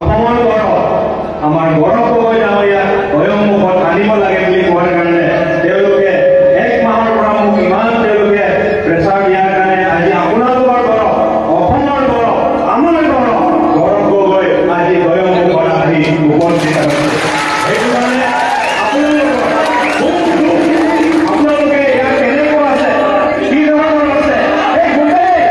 আমাৰ গৌৰৱ গগৈ ডাঙৰীয়া ভয়মুখত আনিব লাগে বুলি কোৱাৰ কাৰণে তেওঁলোকে এক মাহৰ পৰা মোক ইমান তেওঁলোকে প্ৰেছাৰ দিয়াৰ কাৰণে আজি আপোনালোকৰ গৌৰৱ, অসমৰ গৌৰৱ, আমাৰ গৌৰৱ, গৌৰৱ গগৈ আজি ভয়মুখত আহি উপস্থিত হৈছে। সেইটো কাৰণে আপোনালোকে ইয়াত কেনেকুৱা আছে, কি ধৰণৰ আছে, এই গোটেই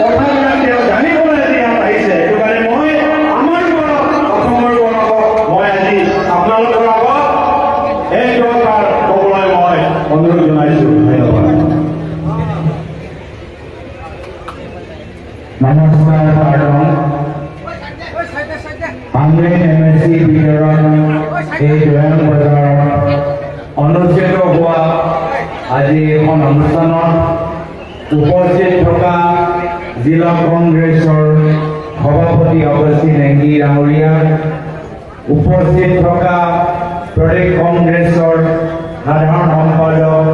কথাবিলাক তেওঁ জানিবলৈ ইয়াত আহিছে। সেইটো কাৰণে মই আমাৰ গৌৰৱ, অসমৰ গৌৰৱক মই আজি আপোনালোকৰ আগত এক দৰকাৰ ক'বলৈ মই অনুৰোধ জনাইছোঁ। ধন্যবাদ। নমস্কাৰ কাৰ্ডন আংগ্ৰেন MSc বিতৰণ এই দয়াল বজাৰত অনুষ্ঠিত হোৱা আজি এখন অনুষ্ঠানত উপস্থিত থকা জিলা কংগ্ৰেছৰ সভাপতি অগস্তিন নেংগী ডাঙৰীয়া, উপস্থিত থকা প্ৰদেশ কংগ্ৰেছৰ সাধাৰণ সম্পাদক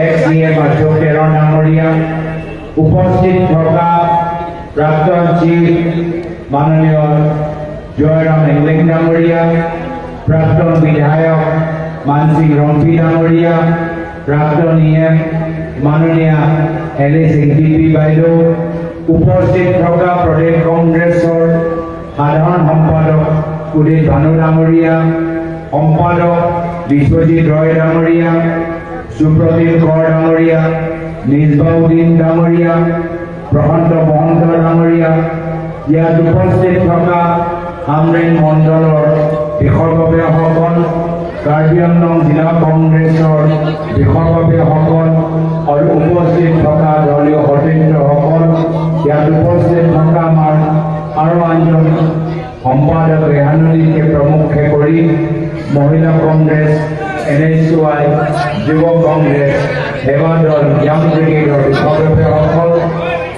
XCM অশোক তেৰণ ডাঙৰীয়া, উপস্থিত থকা প্ৰাক্তন চিফ মাননীয় জয়ৰাম এংলেং ডাঙৰীয়া, প্ৰাক্তন বিধায়ক মানসিং ৰম্পি ডাঙৰীয়া, প্ৰাক্তন EM মাননীয়া LSADP বাইদেউ, উপস্থিত থকা প্ৰদেশ কংগ্ৰেছৰ সাধাৰণ সম্পাদক উদিত ভানু ডাঙৰীয়া, সম্পাদক বিশ্বজিৎ ৰয় ডাঙৰীয়া, সুপ্ৰতীপ কৰ ডাঙৰীয়া, নিজবাউদ্দিন ডাঙৰীয়া, প্ৰশান্ত মহন্ত ডাঙৰীয়া, ইয়াত উপস্থিত থকা আমৰেং মণ্ডলৰ বিষয়ববীয়াসকল, কাৰ্বি আংলং জিলা কংগ্ৰেছৰ বিষয়ববীয়াসকল আৰু উপস্থিত থকা দলীয় সতীৰ্থসকল, ইয়াত উপস্থিত থকা আমাৰ আৰু আনজন সম্পাদক ৰেহানুদ্দিনকে প্ৰমুখ্যে কৰি মহিলা কংগ্ৰেছ, NSY, যুৱ কংগ্ৰেছ, সেৱা দল, য়াং ব্ৰিগেডৰ বিষয়ববীয়াসকল,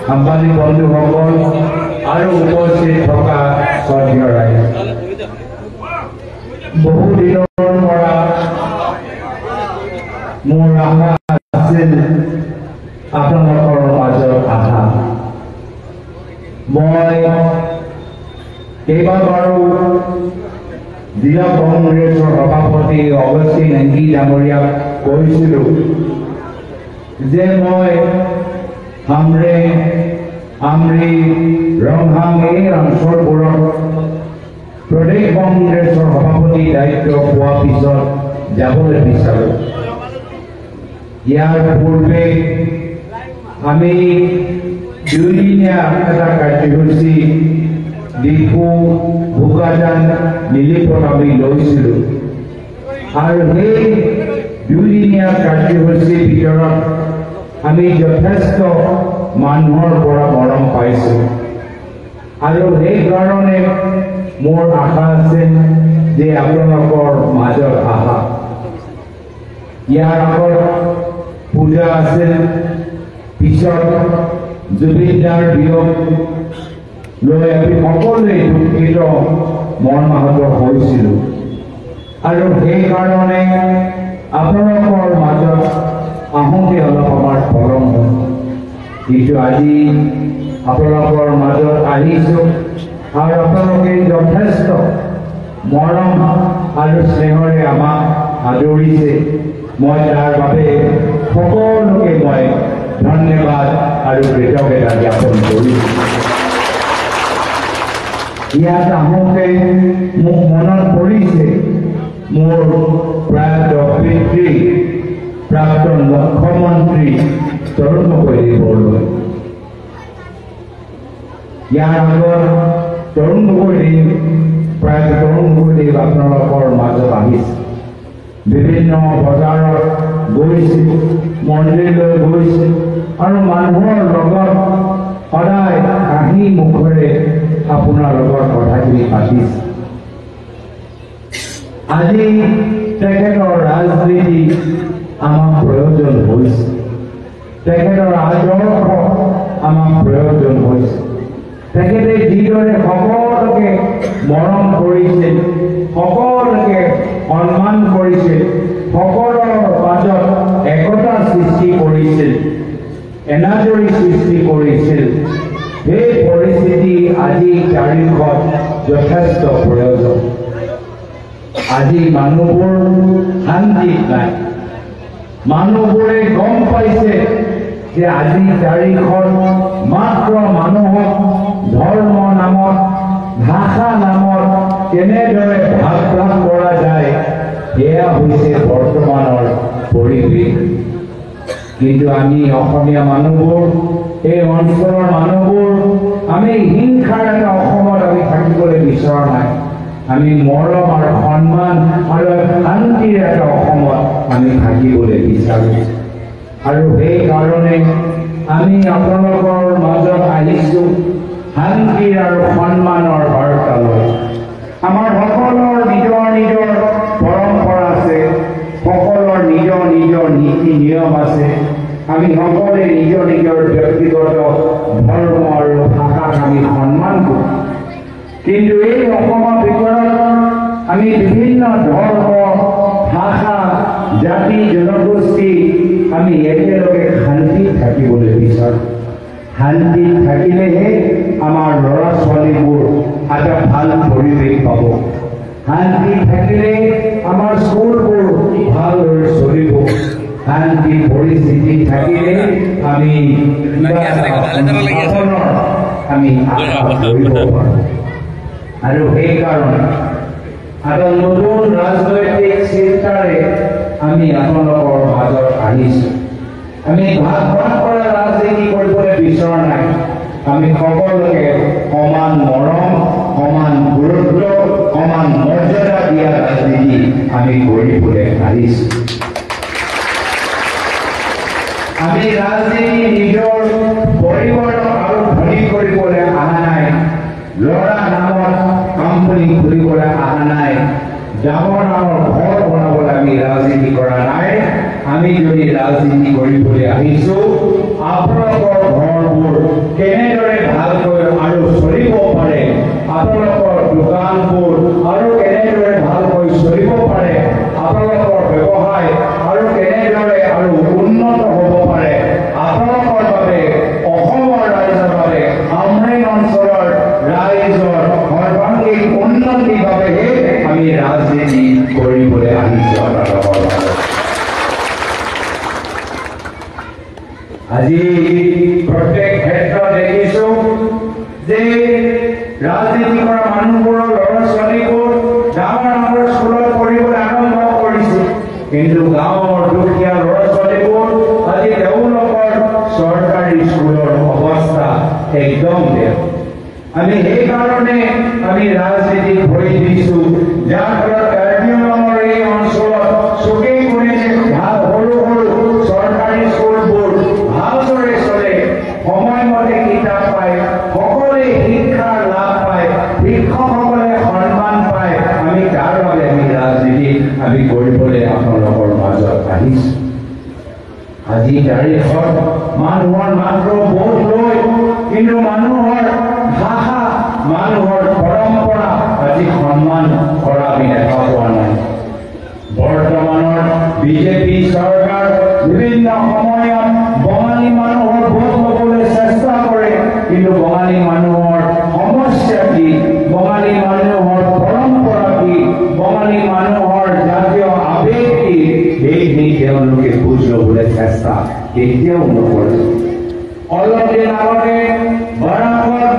সাংবাদিক বন্ধুসকল আৰু উপস্থিত থকা শ্ৰদ্ধেয় ৰাইজ, বহু দিনৰ পৰা মোৰ আশা আছিল আপোনালোকৰ মাজত আহা। মই কেইবাবাৰো জিলা কংগ্ৰেছৰ সভাপতি অগস্তিন নেংগী ডাঙৰীয়াক কৈছিলোঁ যে মই আমৰেং, আমৰি, ৰংহাং এই অঞ্চলবোৰত প্ৰদেশ কংগ্ৰেছৰ সভাপতি দায়িত্ব পোৱাৰ পিছত যাবলৈ বিচাৰোঁ। ইয়াৰ পূৰ্বে আমি দুদিনীয়া এটা কাৰ্যসূচী ডিফু, বোকাজান, নীলিপত আমি লৈছিলোঁ আৰু সেই দুদিনীয়া কাৰ্যসূচীৰ ভিতৰত আমি যথেষ্ট মানুহৰ পৰা মৰম পাইছোঁ আৰু সেইকাৰণে মোৰ আশা আছিল যে আপোনালোকৰ মাজত আহা। ইয়াৰ আগত পূজা আছিল, পিছত জুবিনদাৰ বিয়োগ লৈ আমি সকলোৱে দুখিত মৰ্মাহত হৈছিলোঁ আৰু সেইকাৰণে আপোনালোকৰ মাজত আহোঁতে অলপ আমাৰ পলম হ'ল। কিন্তু আজি আপোনালোকৰ মাজত আহিছোঁ আৰু আপোনালোকে যথেষ্ট মৰম আৰু স্নেহৰে আমাক আদৰিছে। মই তাৰ বাবে সকলোকে মই ধন্যবাদ আৰু কৃতজ্ঞতা জ্ঞাপন কৰিছোঁ। ইয়াত আহোঁতে মোক মনত পৰিছে মোৰ প্ৰয়াত পিতৃ প্ৰাক্তন মুখ্যমন্ত্ৰী তৰুণ গগৈ বৰদলৈ। ইয়াৰ আগত তৰুণ গগৈ প্ৰায় তৰুণ গগৈ আপোনালোকৰ মাজত আহিছে। বিভিন্ন বজাৰত গৈছিল, মন্দিৰলৈ গৈছিল আৰু মানুহৰ লগত সদায় হাঁহি মুখেৰে আপোনাৰ লগত কথাখিনি পাতিছে। আজি তেখেতৰ ৰাজনীতি আমাক প্ৰয়োজন হৈছে, তেখেতৰ আদৰ্শ আমাক প্ৰয়োজন হৈছে। তেখেতে যিদৰে সকলোকে মৰম কৰিছিল, সকলোকে সন্মান কৰিছিল, সকলোৰ মাজত একতা সৃষ্টি কৰিছিল, এনাজৰী সৃষ্টি কৰিছিল, সেই পৰিস্থিতি আজি তাৰিখত যথেষ্ট প্ৰয়োজন। আজি মানুহবোৰ শান্তিত নাই। মানুহবোৰে গম পাইছে যে আজি তাৰিখত মাত্ৰ মানুহক ধৰ্ম নামত, ভাষা নামত কেনেদৰে ভাগ ভাগ কৰা যায়, সেয়া হৈছে বৰ্তমানৰ পৰিৱেশ। কিন্তু আমি অসমীয়া মানুহবোৰ, এই অঞ্চলৰ মানুহবোৰ, আমি হিংসাৰ এটা অসমত আমি থাকিবলৈ বিচৰা নাই। আমি মৰম আৰু সন্মান আৰু শান্তিৰ এটা অসমত আমি থাকিবলৈ বিচাৰোঁ। আৰু সেইকাৰণে আমি আপোনালোকৰ মাজত আহিছোঁ শান্তিৰ আৰু সন্মানৰ বাৰ্তা লৈ। আমাৰ সকলৰ নিজৰ নিজৰ পৰম্পৰা আছে, সকলৰ নিজৰ নিজৰ নীতি নিয়ম আছে। আমি সকলোৱে নিজৰ নিজৰ ব্যক্তিগত ধৰ্ম আৰু ভাষাক আমি সন্মান কৰোঁ। কিন্তু এই অসমৰ ভিতৰত আমি বিভিন্ন ধৰ্ম, ভাষা, জাতি, জনগোষ্ঠী আমি একেলগে শান্তিত থাকিবলৈ বিচাৰোঁ। শান্তিত থাকিলেহে আমাৰ ল'ৰা ছোৱালীবোৰ এটা ভাল পৰিৱেশ পাব। শান্তিত থাকিলে আমাৰ স্কুলবোৰ ভালদৰে চলিব। শান্তি পৰিস্থিতি থাকিলে আমি কৰিব পাৰোঁ। আৰু সেইকাৰণে এটা নতুন ৰাজনৈতিক চিন্তাৰে আমি আপোনালোকৰ মাজত আহিছোঁ। আমি ভাগ ভাগ কৰা ৰাজনীতি কৰিবলৈ বিচৰা নাই। আমি সকলোকে সমান মৰম, সমান গুৰুত্ব, সমান মৰ্যাদা দিয়া ৰাজনীতি আমি কৰিবলৈ আহিছোঁ। আমি ৰাজনীতি নিজৰ পৰিবাৰক আৰু ধনী কৰিবলৈ অহা নাই। ল'ৰা নামত কোম্পানী খুলিবলৈ অহা নাই। ডাঙৰ ডাঙৰ ঘৰ বনাবলৈ আমি ৰাজনীতি কৰা নাই। আমি যদি ৰাজনীতি কৰিবলৈ আহিছোঁ, আপোনালোকৰ ঘৰবোৰ কেনেদৰে ভালকৈ আৰু চলিব পাৰে, আপোনালোকৰ দোকানবোৰ আৰু কেনেদৰে ভালকৈ চলিব পাৰে, আপোনালোকৰ ব্যৱসায় আৰু কেনেদৰে আৰু উন্নত হ'ব পাৰে, আপোনালোকৰ বাবে, অসমৰ ৰাইজৰ বাবে, আমৰেং অঞ্চলৰ ৰাইজৰ সৰ্বাংগীন উন্নতিৰ বাবেহে আমি ৰাজনীতি কৰিবলৈ আহিছোঁ আপোনালোকৰ মাজত। আজি প্ৰত্যেক ক্ষেত্ৰত দেখিছোঁ যে ৰাজনীতি কৰা মানুহবোৰৰ ল'ৰা ছোৱালীবোৰ ডাঙৰ ডাঙৰ স্কুলত পঢ়িবলৈ আৰম্ভ কৰিছে। কিন্তু গাঁৱৰ দুখীয়া ল'ৰা ছোৱালীবোৰ আজি তেওঁলোকৰ চৰকাৰী স্কুলৰ অৱস্থা একদম বেয়া। আমি সেইকাৰণে আমি ৰাজনীতিত ভৰি দিছোঁ, যাৰ ফলত কাৰ্বি আংলঙৰ এই অঞ্চলত চুকে কোণে ভাল সৰু সৰু চৰকাৰী স্কুলবোৰ ভালদৰে চলে, সময়মতে কিতাপ পায়, সকলোৱে শিক্ষাৰ লাভ পায়, শিক্ষকসকলে সন্মান পায়। আমি তাৰ বাবে আমি ৰাজনীতি আমি কৰিবলৈ আপোনালোকৰ মাজত আহিছোঁ। আজি তাৰিখত মানুহৰ মাত্ৰ ভোট লৈ, কিন্তু মানুহৰ ভাষা, মানুহৰ পৰম্পৰা আজি সন্মান কৰা আমি দেখা পোৱা নাই। বৰ্তমানৰ বিজেপি চৰকাৰ বিভিন্ন সময়ত বঙালী মানুহৰ ভোট ল'বলৈ চেষ্টা কৰে, কিন্তু বঙালী মানুহৰ সমস্যা কি, বঙালী মানুহৰ পৰম্পৰা কি, বঙালী মানুহৰ জাতীয় আৱেগ কি, সেইখিনি তেওঁলোকে বুজ ল'বলৈ চেষ্টা কেতিয়াও নকৰে। অলপ দিন আগতে বাৰাকত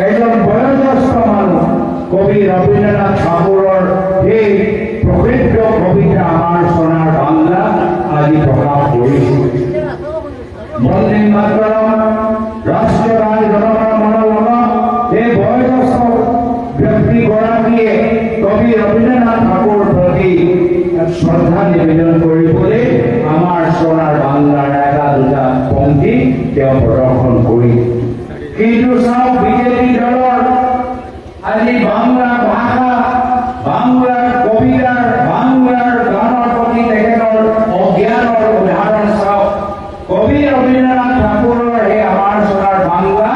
এজন বয়োজ্যেষ্ঠ মানুহ কবি ৰবীন্দ্ৰনাথ ঠাকুৰৰ সেই প্ৰসিদ্ধ কবিতা আমাৰ সোণাৰ বাংলা আজি প্ৰকাশ কৰিছে। বন্দে মাতৰম, ৰাষ্ট্ৰীয় গান জনগণ মন, এই বয়োজ্যেষ্ঠ ব্যক্তিগৰাকীয়ে কবি ৰবীন্দ্ৰনাথ ঠাকুৰৰ প্ৰতি শ্ৰদ্ধা নিবেদন কৰিবলৈ আমাৰ সোণাৰ বাংলাৰ এটা দুটা পংক্তি তেওঁ প্ৰদৰ্শন কৰি। কিন্তু চাওক, বিজেপি দলৰ আজি বাংলা ভাষা, বাংলাৰ কবিতাৰ, বাংলাৰ গানৰ প্ৰতি তেখেতৰ অজ্ঞানৰ উদাহৰণ চাওক। কবি ৰবীন্দ্ৰনাথ ঠাকুৰৰ এই আমাৰ সোণাৰ বাংলা,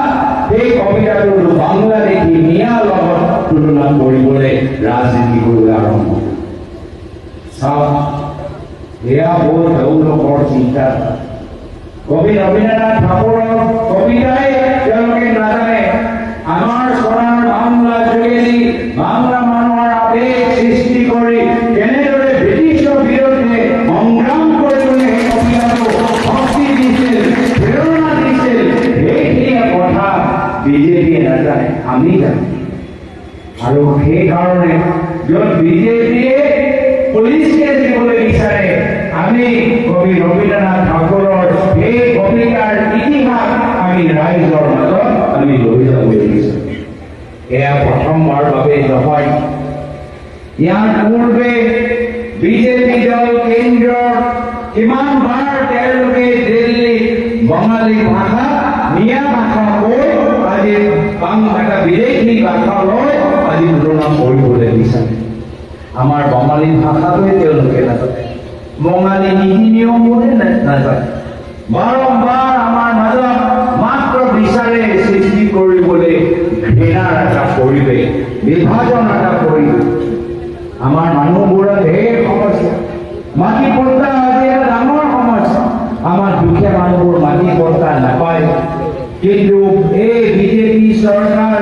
সেই কবিতাটো বাংলাদেশী মিয়াৰ লগত তুলনা কৰিবলৈ ৰাজনীতি কৰিবলৈ আৰম্ভ কৰে। চাওক, এয়া হ'ল তেওঁলোকৰ চিন্তা। কবি ৰবীন্দ্ৰনাথ ঠাকুৰৰ কবিতাই তেওঁলোকে নাজানে। আমাৰ সোণাৰ বাংলা যোগে বাংলা মানুহৰ আবেগ সৃষ্টি কৰি কেনেদৰে ব্ৰিটিছৰ বিৰুদ্ধে সংগ্ৰাম কৰিবলৈ অভিযানটো শক্তি দিছিল, প্ৰেৰণা দিছিল, সেইখিনি কথা বিজেপিয়ে নাজানে, আমি জানো। আৰু সেইকাৰণে য'ত বিজেপিয়ে পুলিচ কেছ দিবলৈ বিচাৰে, আমি কবি ৰবীন্দ্ৰনাথ ঠাকুৰৰ সেই কবিতাৰ ইতিহাস আমি ৰাইজৰ মাজত আমি লৈ যাবলৈ বিচাৰোঁ। এয়া প্ৰথমবাৰ বাবে নহয়, ইয়াৰ পূৰ্বে বিজেপি দল কেন্দ্ৰৰ কিমানবাৰ তেওঁলোকে দিল্লীত বঙালী ভাষা মিয়া ভাষা কৈ আজি এটা বিদেশী ভাষা লৈ আজি তুলনা কৰিবলৈ বিচাৰে। আমাৰ বঙালী ভাষাটোৱে তেওঁলোকে নাজানে, বঙালী নীতি নিয়মবোৰে নাজানে। বাৰম্বাৰ আমাৰ মাজত মাত্ৰ বিচাৰে সৃষ্টি কৰিবলৈ ঘৃণাৰ এটা পৰিৱেশ, বিভাজন এটা পৰিৱেশ। আমাৰ মানুহবোৰৰ ঢেৰ সমস্যা, মাটি পট্টা আজি এটা ডাঙৰ সমস্যা। আমাৰ দুখীয়া মানুহবোৰ মাটি পট্টা নাপায়, কিন্তু এই বিজেপি চৰকাৰ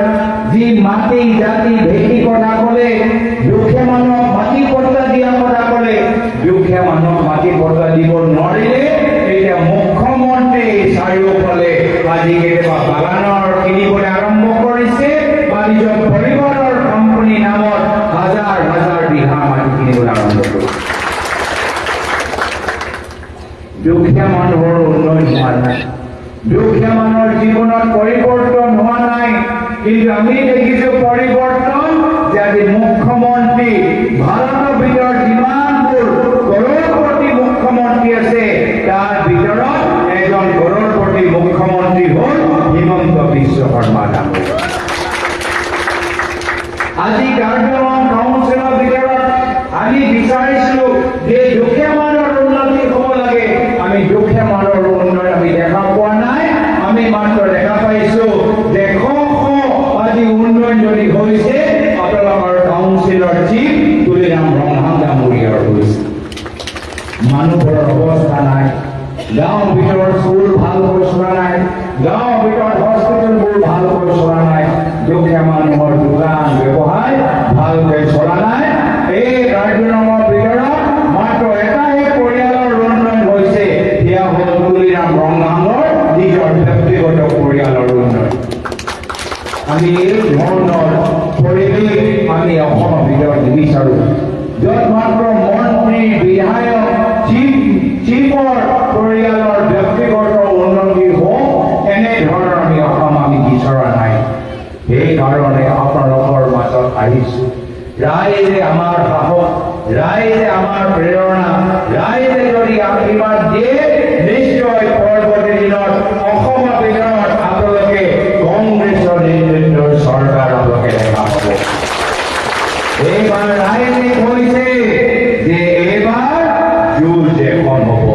যি মাটি জাতি ভেটি কথা ক'লে, দুখীয়া মানুহক মাটি পট্টা দিয়া কথা ক'লে, দুখীয়া মানুহক মাটি পট্টা দিব নোৱাৰিলে এতিয়া মুখ্যমন্ত্ৰী চাৰিওফালে আজি কেতিয়াবা বাগানৰ কিনিবলৈ আৰম্ভ কৰিছে বা নিজৰ পৰিবাৰৰ কোম্পানী নামত হাজাৰ হাজাৰ বিঘা মাটি কিনিবলৈ আৰম্ভ কৰিছে। দুখীয়া মানুহৰ উন্নয়ন হোৱা নাই, দুখীয়া মানুহৰ জীৱনত পৰিৱৰ্তন হোৱা নাই। কিন্তু আমি দেখিছো পৰিৱৰ্তন যে আজি মুখ্যমন্ত্ৰী ভাৰতৰ ভিতৰত যিমানবোৰ কৰোড়পতি মুখ্যমন্ত্ৰী আছে তাৰ ভিতৰত এজন কৰোড়পতি মুখ্যমন্ত্ৰী হ'ল হিমন্ত বিশ্ব শৰ্মা ডাঙৰীয়া। আজি কাৰ্যক্ৰম কাউন্সিলৰ ভিতৰত আমি বিচাৰিছিলো যে দুখীয়া মানুহৰ উন্নতি হ'ব লাগে, আমি দুখীয়া মানুহৰ উন্নয়ন আমি দেখা পোৱা নাই। আমি মাত্ৰ দেখা পাইছো যে আজি উন্নয়ন যদি হৈছে আপোনালোকৰ কাউন্সিলৰ চিফ তুলিৰাম ৰঙা ডাঙৰীয়াৰ হৈছে। মানুহবোৰৰ অৱস্থা নাই, গাঁৱৰ ভিতৰত স্কুল ভালকৈ চলা নাই, গাঁৱৰ ভিতৰত হস্পিটেলবোৰ ভালকৈ চলা নাই, দুখীয়া মানুহৰ দোকান ব্যৱসায় ভালকৈ চলা নাই। এই কাৰ্যক্ৰমৰ ভিতৰত মাত্ৰ এটাই পৰিয়ালৰ উন্নয়ন হৈছে, সেয়া হ'ল তুলিৰাম ৰঙাঙৰ নিজৰ ব্যক্তিগত পৰিয়ালৰ উন্নয়ন। আমি এই ধৰণৰ পৰিৱেশ আমি অসমৰ ভিতৰত নিবিচাৰোঁ, য'ত মাত্ৰ মন্ত্ৰী বিধায়ক চিফৰ পৰিয়ালৰ ব্যক্তিগত উন্নতি হওক, এনেধৰণৰ আমি অসম আমি বিচৰা নাই। সেইকাৰণে আপোনালোকৰ মাজত আহিছো। ৰাইজে আমাৰ সাহস, ৰাইজে আমাৰ প্ৰেৰণা, ৰাইজে যদি আশীৰ্বাদ দিয়ে নিশ্চয় পৰৱৰ্তী দিনত অসমৰ ভিতৰত আপোনালোকে কংগ্ৰেছৰ নেতৃত্বৰ চৰকাৰ আপোনালোকে দেখা পাব। এইবাৰ ৰাইজে কৈছে যে এইবাৰ যুঁজ এখন হ'ব,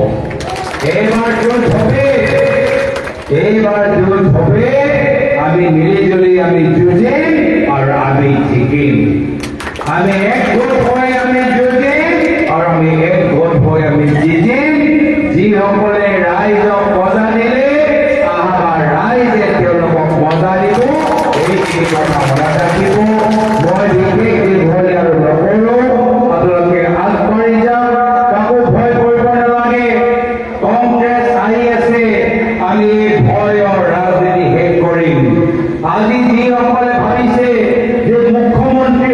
এইবাৰ যুঁজ হবে, এইবাৰ যুঁজ হবে। আমি মিলিজুলি আমি যুঁজিম আৰু আমি জিকিম। আমি এক গোট হৈ আমি যুঁজিম আৰু আমি এক গোট হৈ আমি জিকিম। যিসকলে ৰাইজক মজা দিলে আমাৰ ৰাইজে তেওঁলোকক মজা দিব, এইখিনি কথা মনত ৰাখিব। মই বিশেষ দীঘলীয়া আৰু নকৰো, আপোনালোকে আগবাঢ়ি যাওক, কাকো ভয় কৰিব নালাগে। কংগ্ৰেছ আহি আছে, আমি ভয়ৰ ৰাজনীতি শেষ কৰিম। আজি যিসকলে ভাবিছে যে মুখ্যমন্ত্ৰী